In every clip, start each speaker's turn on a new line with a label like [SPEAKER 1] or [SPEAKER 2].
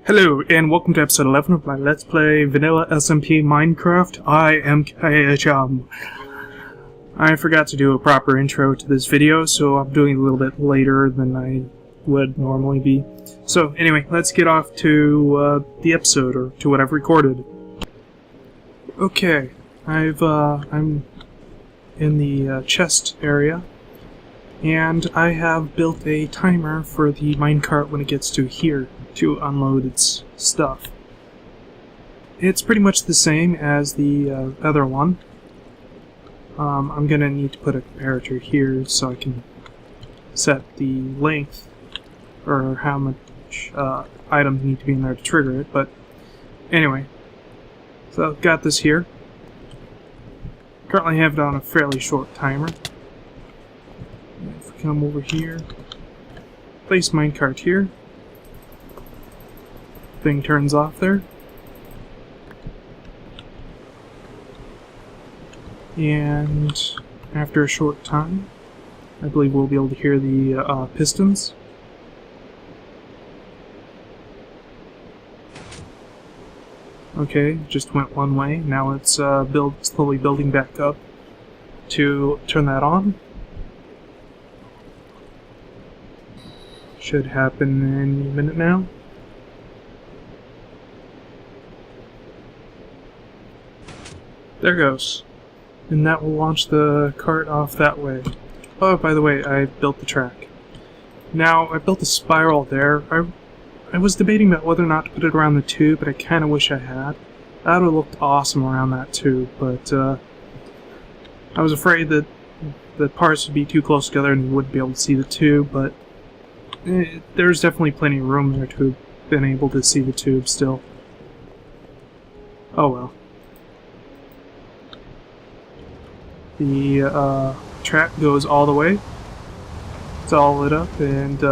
[SPEAKER 1] Hello, and welcome to episode 11 of my Let's Play Vanilla SMP Minecraft. I am KHM. I forgot to do a proper intro to this video, so I'm doing it a little bit later than I would normally be. So, anyway, let's get off to the episode, or to what I've recorded. Okay, I'm in the chest area, and I have built a timer for the minecart when it gets to here to unload its stuff. It's pretty much the same as the other one. I'm gonna need to put a comparator here so I can set the length or how much items need to be in there to trigger it, but anyway. So I've got this here. Currently have it on a fairly short timer. If we come over here, place minecart here. Thing turns off there. And after a short time, I believe we'll be able to hear the pistons. Okay, just went one way. Now it's slowly building back up to turn that on. Should happen any minute now. There goes. And that will launch the cart off that way. Oh, by the way, I built the track. Now, I built a spiral there. I was debating about whether or not to put it around the tube, but I kind of wish I had. That would have looked awesome around that tube, but I was afraid that the parts would be too close together and you wouldn't be able to see the tube, but there's definitely plenty of room there to have been able to see the tube still. Oh well. The track goes all the way. It's all lit up, and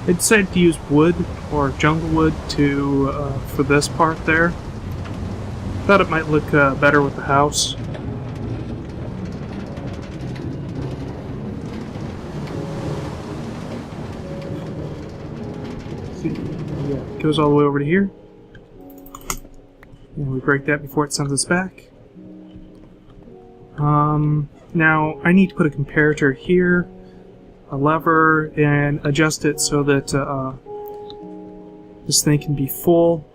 [SPEAKER 1] it decided to use wood or jungle wood to for this part there. Thought it might look better with the house. See, yeah, it goes all the way over to here, and we break that before it sends us back. Now I need to put a comparator here, a lever, and adjust it so that this thing can be full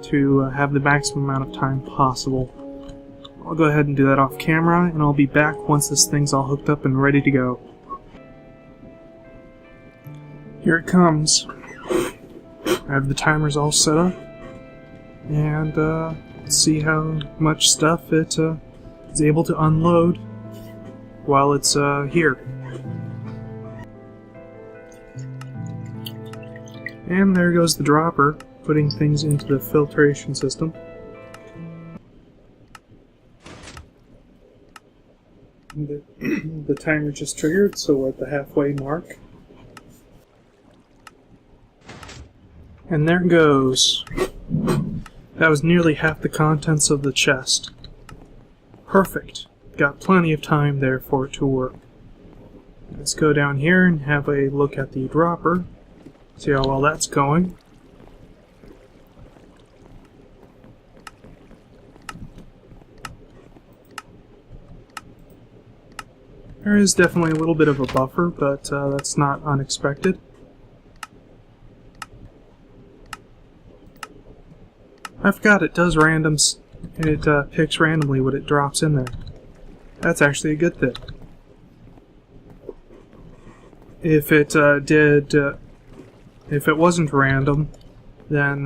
[SPEAKER 1] to have the maximum amount of time possible. I'll go ahead and do that off camera, and I'll be back once this thing's all hooked up and ready to go. Here it comes. I have the timers all set up, and let's see how much stuff it is able to unload while it's here. And there goes the dropper, putting things into the filtration system. The timer just triggered, so we're at the halfway mark. And there it goes. That was nearly half the contents of the chest. Perfect. Got plenty of time there for it to work. Let's go down here and have a look at the dropper. See how well that's going. There is definitely a little bit of a buffer, but that's not unexpected. I forgot it does randoms. It picks randomly what it drops in there. That's actually a good thing. If it if it wasn't random, then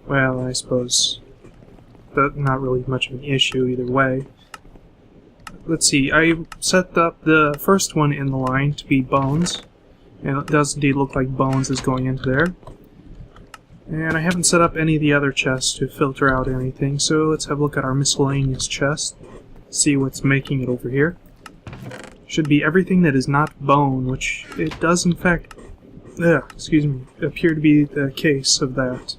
[SPEAKER 1] well, I suppose that's not really much of an issue either way. Let's see. I set up the first one in the line to be bones, and it does indeed look like bones is going into there. And I haven't set up any of the other chests to filter out anything, so let's have a look at our miscellaneous chest. See what's making it over here. Should be everything that is not bone, which it does in fact, excuse me, appear to be the case of that.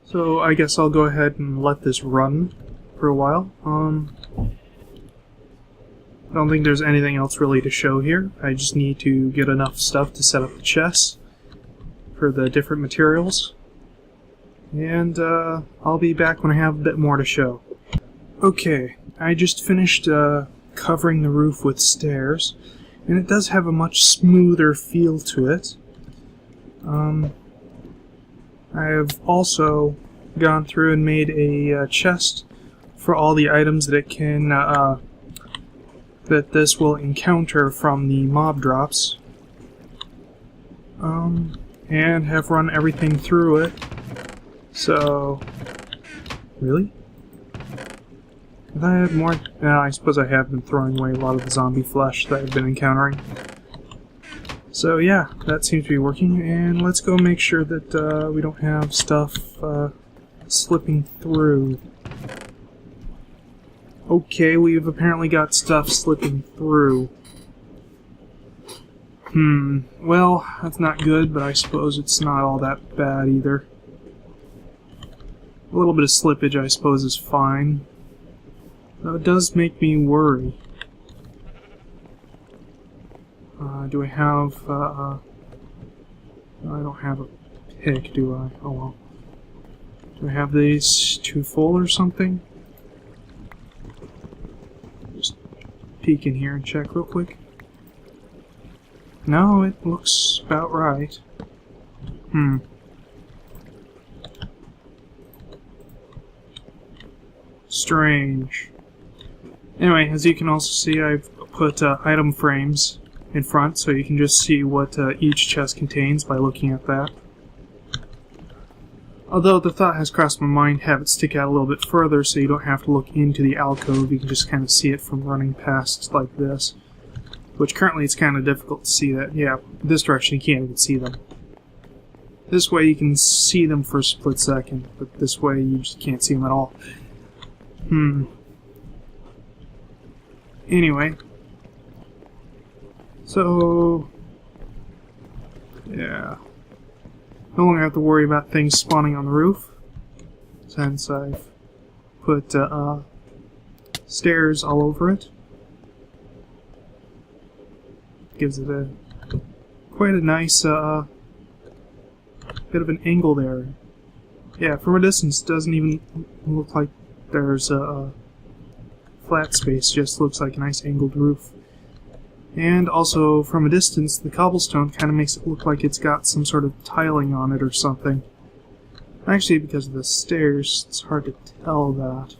[SPEAKER 1] So I guess I'll go ahead and let this run for a while. I don't think there's anything else really to show here. I just need to get enough stuff to set up the chests for the different materials. And I'll be back when I have a bit more to show. Okay, I just finished covering the roof with stairs, and it does have a much smoother feel to it. I have also gone through and made a chest for all the items that it can that this will encounter from the mob drops, and have run everything through it. So, really? If I had more, I suppose I have been throwing away a lot of the zombie flesh that I've been encountering. So yeah, that seems to be working, and let's go make sure that we don't have stuff slipping through. Okay, we've apparently got stuff slipping through. Well, that's not good, but I suppose it's not all that bad either. A little bit of slippage, I suppose, is fine. Though it does make me worry. Do I have, I don't have a pick, do I? Oh well. Do I have these too full or something? Just peek in here and check real quick. No, it looks about right. Strange. Anyway, as you can also see, I've put item frames in front, so you can just see what each chest contains by looking at that. Although the thought has crossed my mind, have it stick out a little bit further so you don't have to look into the alcove, you can just kind of see it from running past like this. Which currently it's kind of difficult to see that. Yeah, this direction you can't even see them. This way you can see them for a split second, but this way you just can't see them at all. Anyway. So, yeah. No longer have to worry about things spawning on the roof, since I've put stairs all over it. Gives it quite a nice bit of an angle there. Yeah, from a distance it doesn't even look like there's a flat space, just looks like a nice angled roof. And also, from a distance, the cobblestone kind of makes it look like it's got some sort of tiling on it or something. Actually, because of the stairs, it's hard to tell that.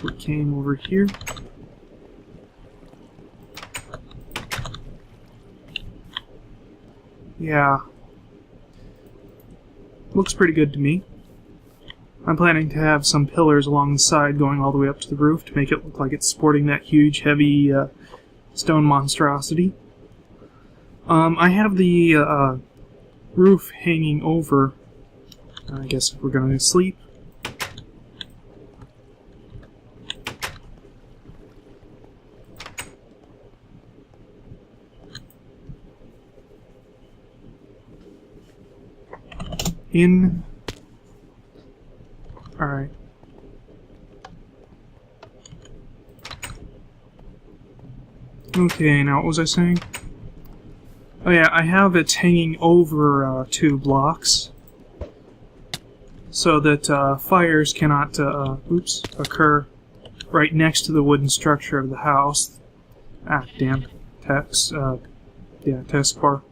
[SPEAKER 1] We came over here. Yeah. Looks pretty good to me. I'm planning to have some pillars along the side going all the way up to the roof to make it look like it's sporting that huge, heavy stone monstrosity. I have the roof hanging over, I guess if we're going to sleep. Alright. Okay, now what was I saying? Oh yeah, I have it hanging over 2 blocks so that fires cannot occur right next to the wooden structure of the house. Ah, damn. Text bar.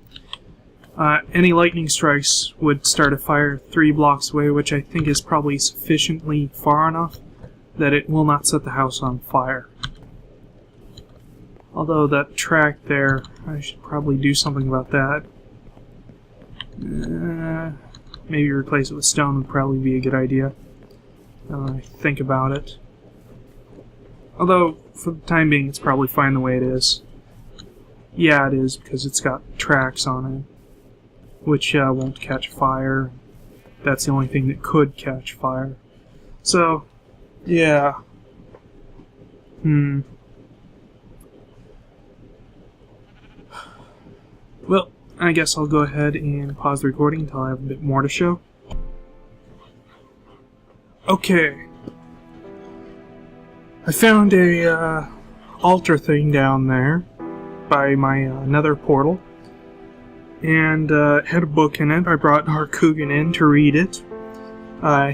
[SPEAKER 1] Any lightning strikes would start a fire 3 blocks away, which I think is probably sufficiently far enough that it will not set the house on fire. Although that track there, I should probably do something about that. Maybe replace it with stone would probably be a good idea. I think about it. Although, for the time being, it's probably fine the way it is. Yeah, it is, because it's got tracks on it, which won't catch fire. That's the only thing that could catch fire. So, yeah. Well, I guess I'll go ahead and pause the recording until I have a bit more to show. Okay. I found a altar thing down there by my nether portal, and had a book in it. I brought Harkugan in to read it.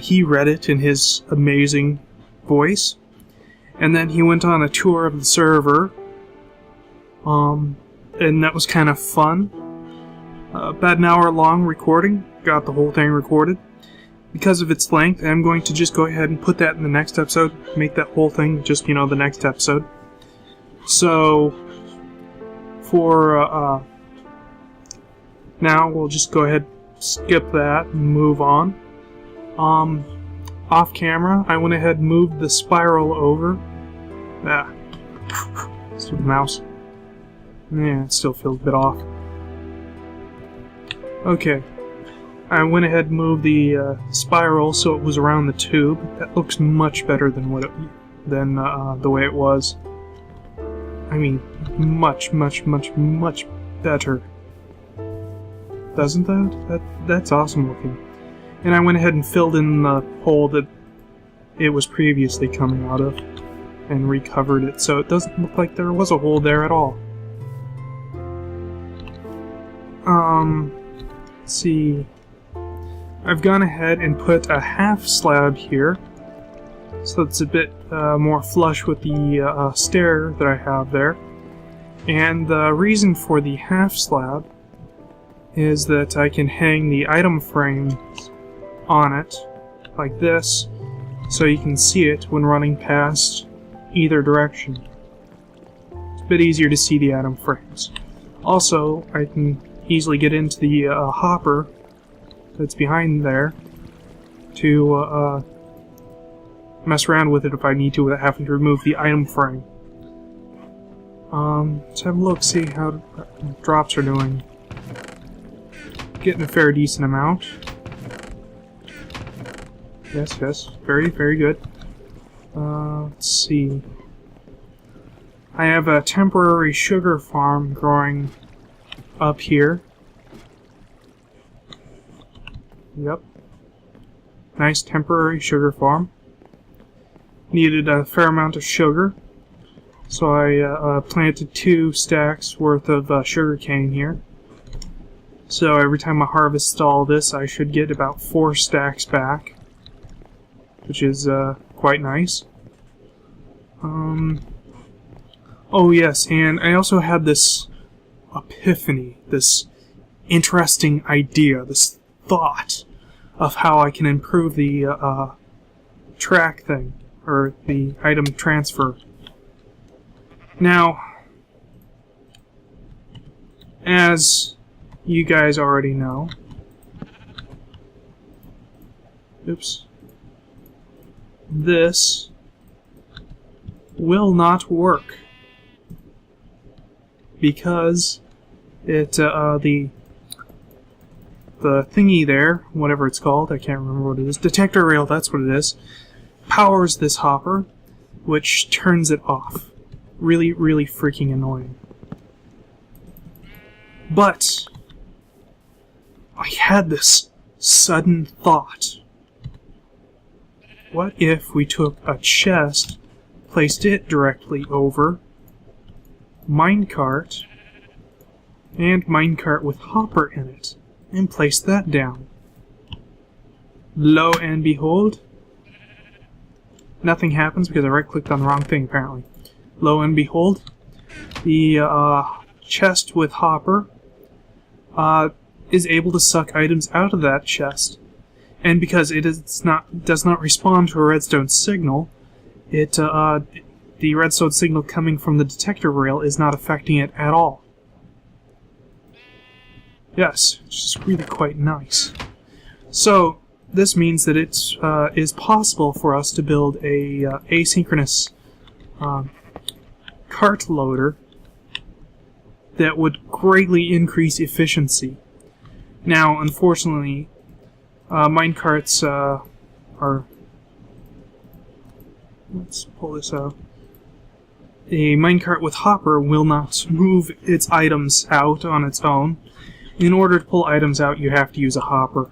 [SPEAKER 1] He read it in his amazing voice, and then he went on a tour of the server, and that was kind of fun. About an hour long recording, got the whole thing recorded. Because of its length, I'm going to just go ahead and put that in the next episode, make that whole thing just, the next episode. So, for now, we'll just go ahead, skip that, and move on. Off camera, I went ahead and moved the spiral over. Stupid mouse. Yeah, it still feels a bit off. Okay. I went ahead and moved the spiral so it was around the tube. That looks much better than the way it was. I mean, much better. Doesn't that? That's awesome looking. And I went ahead and filled in the hole that it was previously coming out of, and recovered it, so it doesn't look like there was a hole there at all. Let's see. I've gone ahead and put a half slab here, so it's a bit more flush with the stair that I have there. And the reason for the half slab is that I can hang the item frames on it, like this, so you can see it when running past either direction. It's a bit easier to see the item frames. Also, I can easily get into the hopper that's behind there to mess around with it if I need to without having to remove the item frame. Let's have a look, see how drops are doing. Getting a fair decent amount. Yes, very good. Let's see. I have a temporary sugar farm growing up here. Yep. Nice temporary sugar farm. Needed a fair amount of sugar, so I planted 2 stacks worth of sugar cane here. So every time I harvest all this, I should get about 4 stacks back, which is quite nice. Oh yes, and I also had this epiphany, this interesting idea, this thought of how I can improve the track thing, or the item transfer. Now, as you guys already know, this will not work because it the thingy there, whatever it's called, I can't remember what it is, detector rail, that's what it is, powers this hopper, which turns it off. Really freaking annoying. But I had this sudden thought. What if we took a chest, placed it directly over Minecart, and Minecart with hopper in it, and place that down? Lo and behold, nothing happens because I right-clicked on the wrong thing, apparently. Lo and behold, the chest with hopper is able to suck items out of that chest. And because it does not respond to a redstone signal, the redstone signal coming from the detector rail is not affecting it at all. Yes, it's just really quite nice. So, this means that it is possible for us to build a asynchronous cart loader that would greatly increase efficiency. Now, unfortunately, minecarts are... Let's pull this out. A minecart with hopper will not move its items out on its own. In order to pull items out, you have to use a hopper,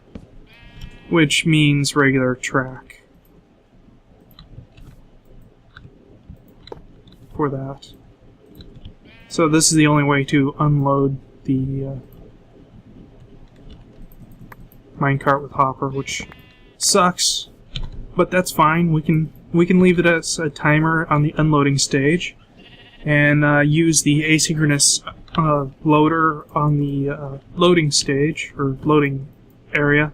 [SPEAKER 1] which means regular track. for that. So this is the only way to unload the minecart with hopper, which sucks, but that's fine. We can leave it as a timer on the unloading stage, and use the asynchronous loader on the loading stage or loading area,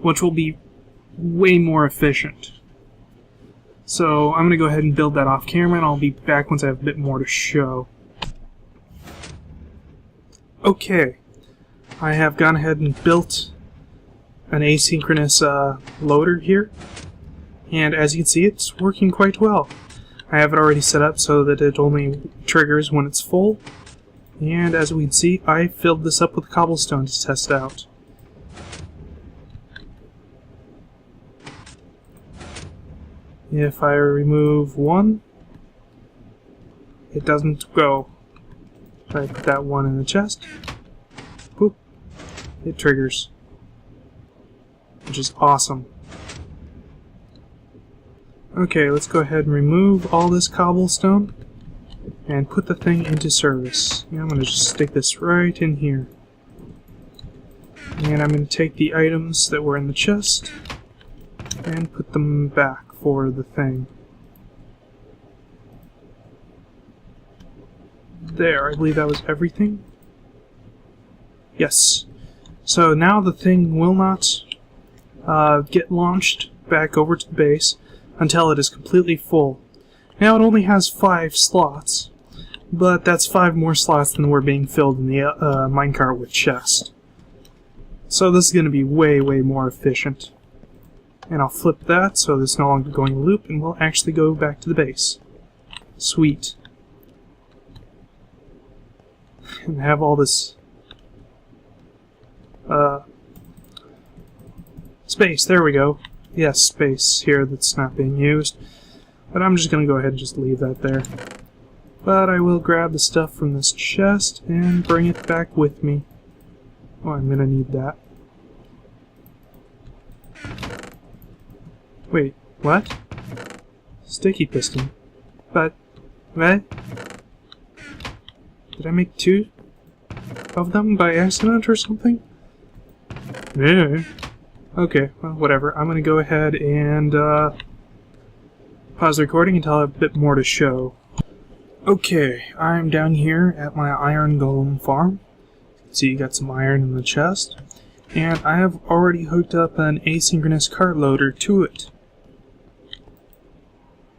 [SPEAKER 1] which will be way more efficient. So I'm going to go ahead and build that off camera, and I'll be back once I have a bit more to show. Okay, I have gone ahead and built an asynchronous loader here, and as you can see, it's working quite well. I have it already set up so that it only triggers when it's full, and as we can see, I filled this up with cobblestone to test it out. If I remove one, it doesn't go. If I put that one in the chest, boop, it triggers, which is awesome. Okay, let's go ahead and remove all this cobblestone and put the thing into service. Yeah, I'm going to just stick this right in here. And I'm going to take the items that were in the chest and put them back for the thing. There, I believe that was everything. Yes. So now the thing will not get launched back over to the base until it is completely full. Now it only has 5 slots, but that's 5 more slots than were being filled in the minecart with chest. So this is going to be way, way more efficient. And I'll flip that so this is no longer going to loop, and we'll actually go back to the base. Sweet. And have all this space. There we go. Yes, space here that's not being used. But I'm just going to go ahead and just leave that there. But I will grab the stuff from this chest and bring it back with me. Oh, I'm going to need that. Wait, what? Sticky piston. But, what? Did I make 2 of them by accident or something? Yeah. Okay, well, whatever. I'm gonna go ahead and pause the recording until I have a bit more to show. Okay, I'm down here at my iron golem farm. See, you got some iron in the chest. And I have already hooked up an asynchronous cart loader to it.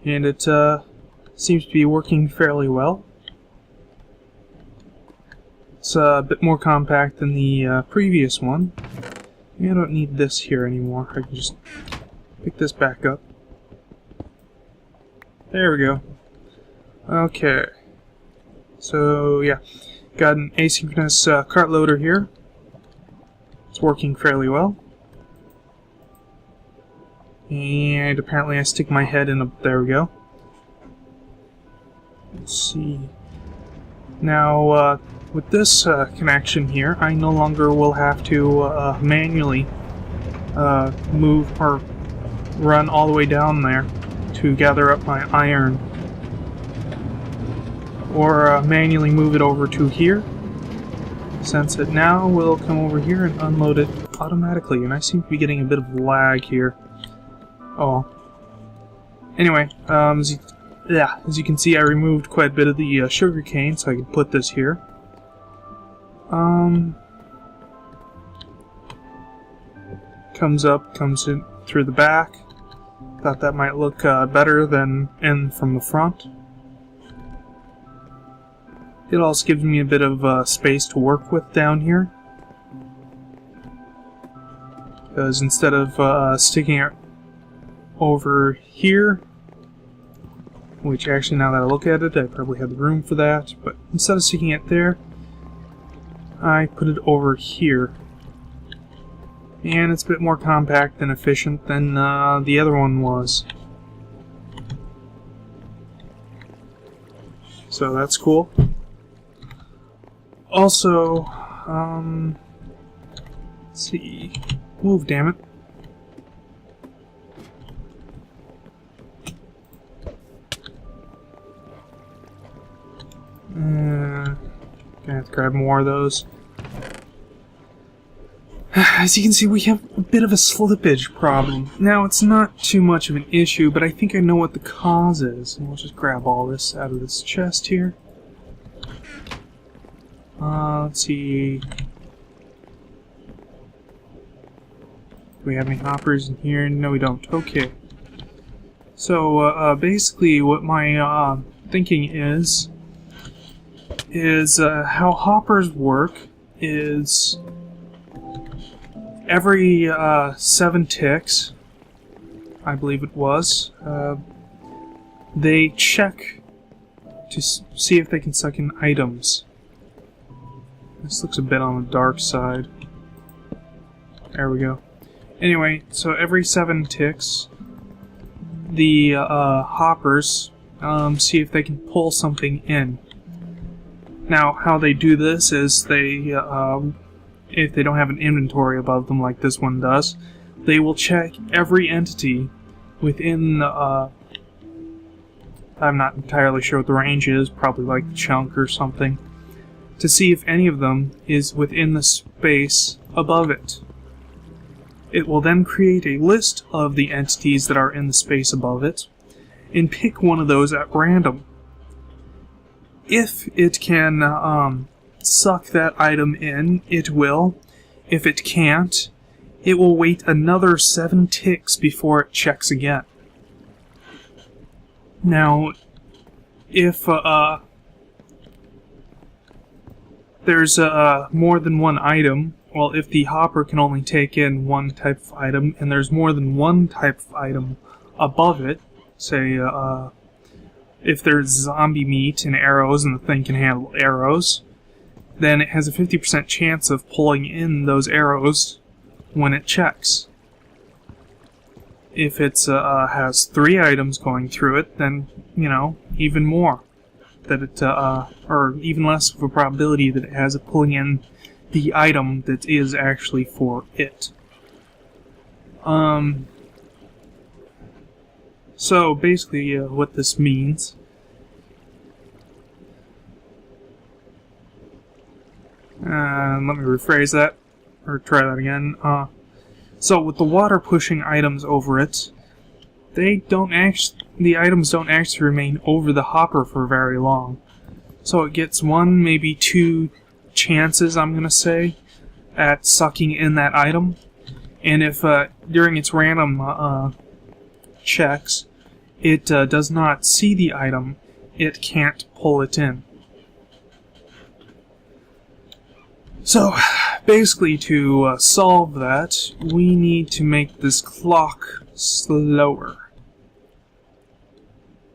[SPEAKER 1] And it seems to be working fairly well. It's a bit more compact than the previous one. I don't need this here anymore. I can just pick this back up. There we go. Okay. So, yeah. Got an asynchronous cart loader here. It's working fairly well. And apparently I stick my head in a... There we go. Let's see. Now, with this connection here, I no longer will have to manually move or run all the way down there to gather up my iron. Or manually move it over to here, since it now will come over here and unload it automatically, and I seem to be getting a bit of lag here. Oh. Anyway, as you can see, I removed quite a bit of the sugar cane, so I can put this here. Comes in through the back. Thought that might look better than in from the front. It also gives me a bit of space to work with down here. Because instead of sticking it over here, which actually now that I look at it, I probably have the room for that, but instead of sticking it there, I put it over here. And it's a bit more compact and efficient than the other one was. So that's cool. Also, let's see. Move, damn it. Gonna have to grab more of those. As you can see, we have a bit of a slippage problem. Now, it's not too much of an issue, but I think I know what the cause is. And we'll just grab all this out of this chest here. Let's see. Do we have any hoppers in here? No, we don't. Okay. So, basically what my thinking is how hoppers work is every 7 ticks, I believe it was, they check to see if they can suck in items. This looks a bit on the dark side. There we go. Anyway, so every 7 ticks, the hoppers see if they can pull something in. Now, how they do this is they, if they don't have an inventory above them like this one does, they will check every entity within the, I'm not entirely sure what the range is, probably like the chunk or something, to see if any of them is within the space above it. It will then create a list of the entities that are in the space above it, and pick one of those at random. If it can suck that item in, it will. If it can't, it will wait another 7 ticks before it checks again. Now, if there's more than one item, well, if the hopper can only take in one type of item, and there's more than one type of item above it, say, if there's zombie meat and arrows and the thing can handle arrows, then it has a 50% chance of pulling in those arrows when it checks. If it has 3 items going through it, then, you know, even more. That it, or even less of a probability that it has it pulling in the item that is actually for it. So basically, what this means let me rephrase that, or try that again. So with the water pushing items over it, the items don't actually remain over the hopper for very long. So it gets 1, maybe 2 chances, I'm gonna say, at sucking in that item. And if during its random checks, it does not see the item, it can't pull it in. So, basically, to solve that, we need to make this clock slower.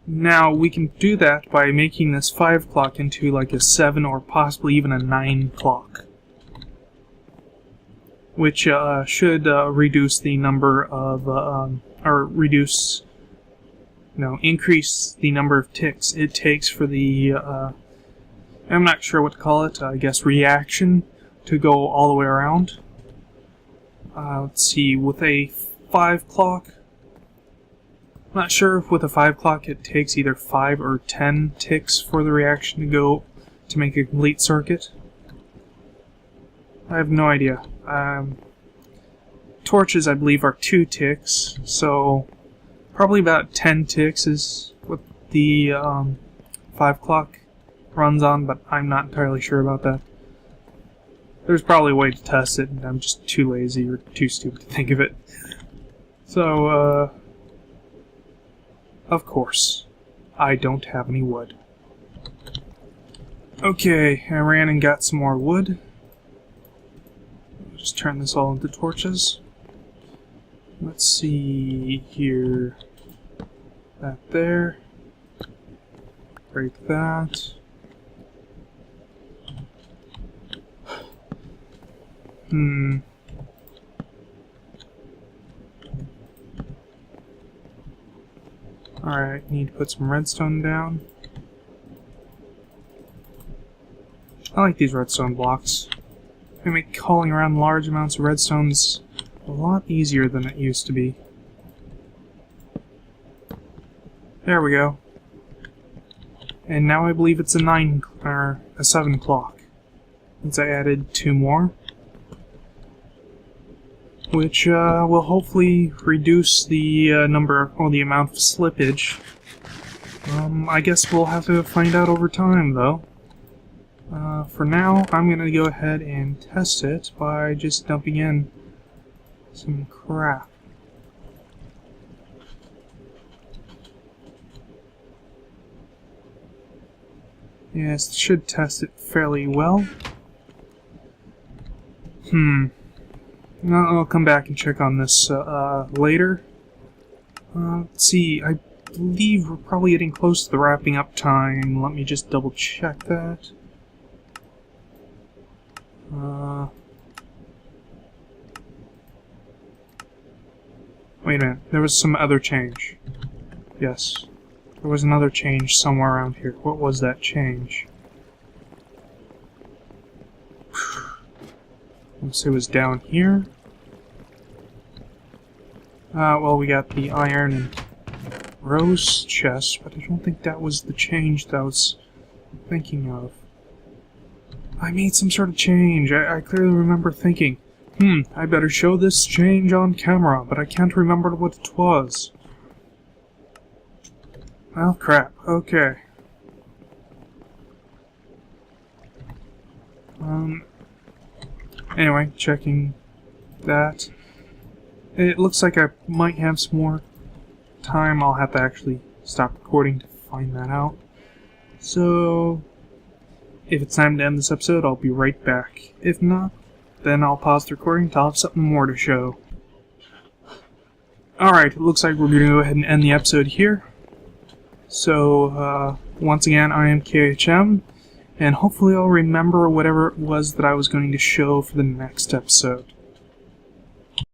[SPEAKER 1] Now, we can do that by making this 5 clock into like a 7 or possibly even a 9 clock. Which should reduce the number of, increase the number of ticks it takes for the, I'm not sure what to call it, I guess reaction to go all the way around. Let's see, with a 5 clock, I'm not sure if with a 5 clock it takes either 5 or 10 ticks for the reaction to go to make a complete circuit. I have no idea. Torches, I believe, are 2 ticks, so probably about 10 ticks is what the 5 clock runs on, but I'm not entirely sure about that. There's probably a way to test it, and I'm just too lazy or too stupid to think of it. So, of course, I don't have any wood. Okay, I ran and got some more wood. Just turn this all into torches. Let's see here. That there. Break that. Alright, need to put some redstone down. I like these redstone blocks. They make hauling around large amounts of redstones a lot easier than it used to be. There we go. And now I believe it's a 9 or a 7 o'clock. Since I added 2 more. Which will hopefully reduce the number, or the amount of slippage. I guess we'll have to find out over time, though. For now, I'm gonna go ahead and test it by just dumping in some crap. Yes, should test it fairly well. I'll come back and check on this later. Let's see, I believe we're probably getting close to the wrapping up time. Let me just double check that. Wait a minute, there was some other change. Yes, there was another change somewhere around here. What was that change? Let's see, it was down here. Well, we got the iron and rose chest, but I don't think that was the change that I was thinking of. I made some sort of change. I clearly remember thinking, I better show this change on camera, but I can't remember what it was. Well, crap. Okay. Anyway, checking that. It looks like I might have some more time. I'll have to actually stop recording to find that out. So, if it's time to end this episode, I'll be right back. If not, then I'll pause the recording until I have something more to show. Alright, it looks like we're going to go ahead and end the episode here. So, once again, I am KHM, and hopefully I'll remember whatever it was that I was going to show for the next episode.